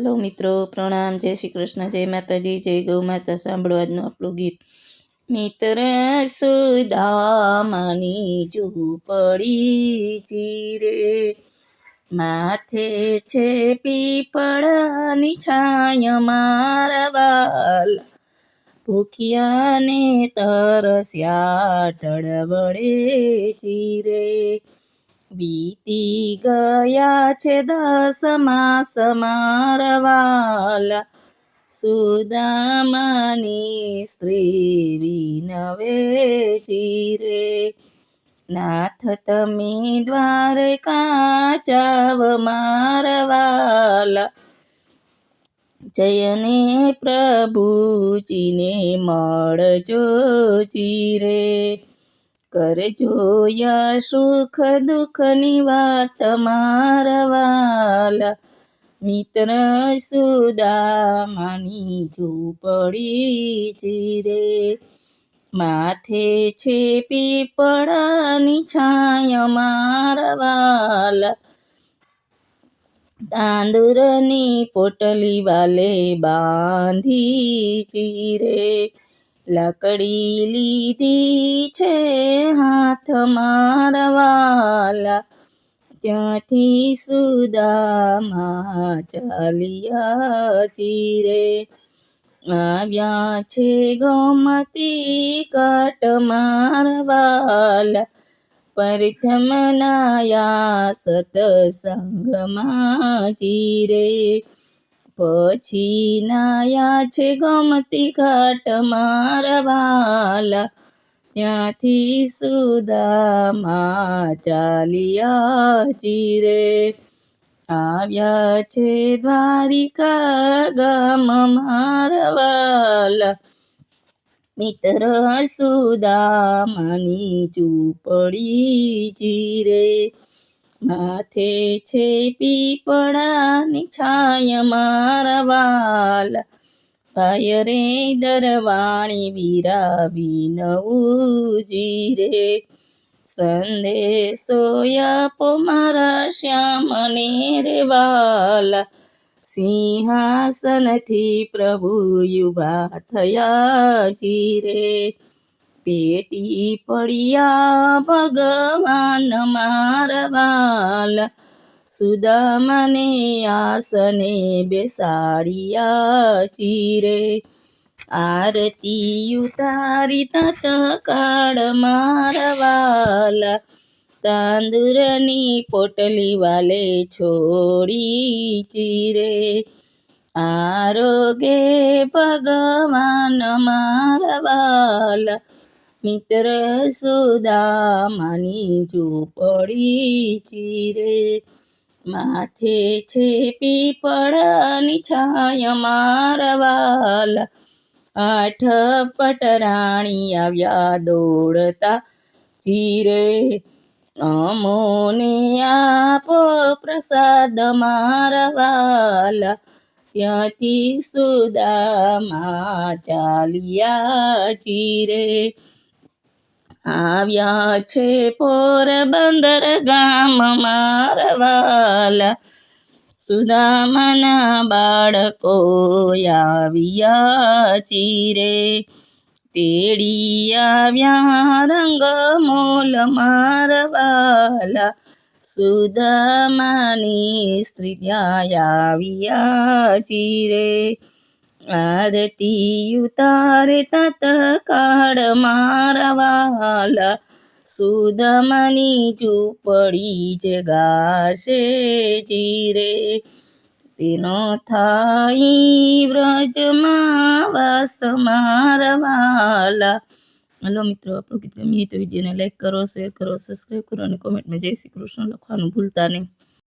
Hello મિત્રો, પ્રણામ, જય શ્રી કૃષ્ણ, જય માતાજી, જય ગૌ માતા. સાંભળો આજનું આપણું ગીત. મિત્ર સુદામાની ઝૂંપડી ચીરે, માથે છે પીપળાની છાંય મારા વાલા, ભૂખ્યાને તરસ્યા ટળવળે ચીરે. વીતી ગયા છે 10 માસ મારા વાલા, સુદામાની સ્ત્રી વિનવે ચીરે. નાથ તમે દ્વારકા જાવ મારા વાલા, જયને પ્રભુજીને મળજો ચીરે. કરજો યા સુખ દુઃખની વાત મારા વાલા, મિત્ર સુદામાની ઝૂંપડી ચીરે. માથે છે પીપળાની છાંય મારા વાલા, તાંદુરની પોટલી વાલે બાંધી ચીરે. લાકડી લીધી છે હાથ મારા વાલા, ત્યાંથી સુદામા ચાલ્યા ચીરે. આવ્યા છે ગોમતી ઘાટ મારા વાલા, પ્રથમ નાયા સતસંગમાં ચીરે. પછી નાયા છે ગોમતી ઘાટ મારા વાલા, ત્યાંથી સુદામા ચાલ્યા ચીરે. આવ્યા છે દ્વારિકા ગામ મારા વાલા, મિત્ર સુદામાની ઝૂંપડી ચીરે. માથે છે પીપળાની છાંય મારા વાલા, ભાય રે દરવાણી વીરા વિનવું ચીરે. સંદેશો આપો મારા શ્યામને રે વાલા, સિંહાસનથી પ્રભુ ઊભા થયા ચીરે. પેટી પડ્યા ભગવાન મારા વાલા, સુદામાને આસને બેસાડ્યા ચીરે. આરતી ઉતારી તત્કાળ મારા વાલા, તાંદુરની પોટલી વાલે છોડી ચીરે. આરોગે ભગવાન મારા વાલા, મિત્ર સુદામાની ઝૂંપડી ચીરે. માથે છે પીપળાની છાંય મારા વાલા, 8 પટરાણી આવ્યા દોડતા ચીરે. અમોને આપો પ્રસાદ મારા વાલા, ત્યાંથી સુદામા ચાલ્યા ચીરે. આવ્યા છે પોરબંદર ગામ મારા વાલા, સુદામાના બાળકો આવ્યા ચીરે. તેડી આવ્યા રંગ મોલ મારા વાલા, સુદામાની સ્ત્રી ત્યાં આવ્યા ચીરે. આરતી ઉતારે તત્કાળ મારા વાલા, સુદામાની ઝૂંપડી જગાશે ચીરે. તેનો થાય વ્રજમાં વાસ મારા વાલા. હલો મિત્રો, આપણું ગીત ગમ્યું તો વિડીયોને લાઈક કરો, શેર કરો, સબસ્ક્રાઈબ કરો અને કોમેન્ટમાં જય શ્રી કૃષ્ણ લખવાનું ભૂલતા નહીં.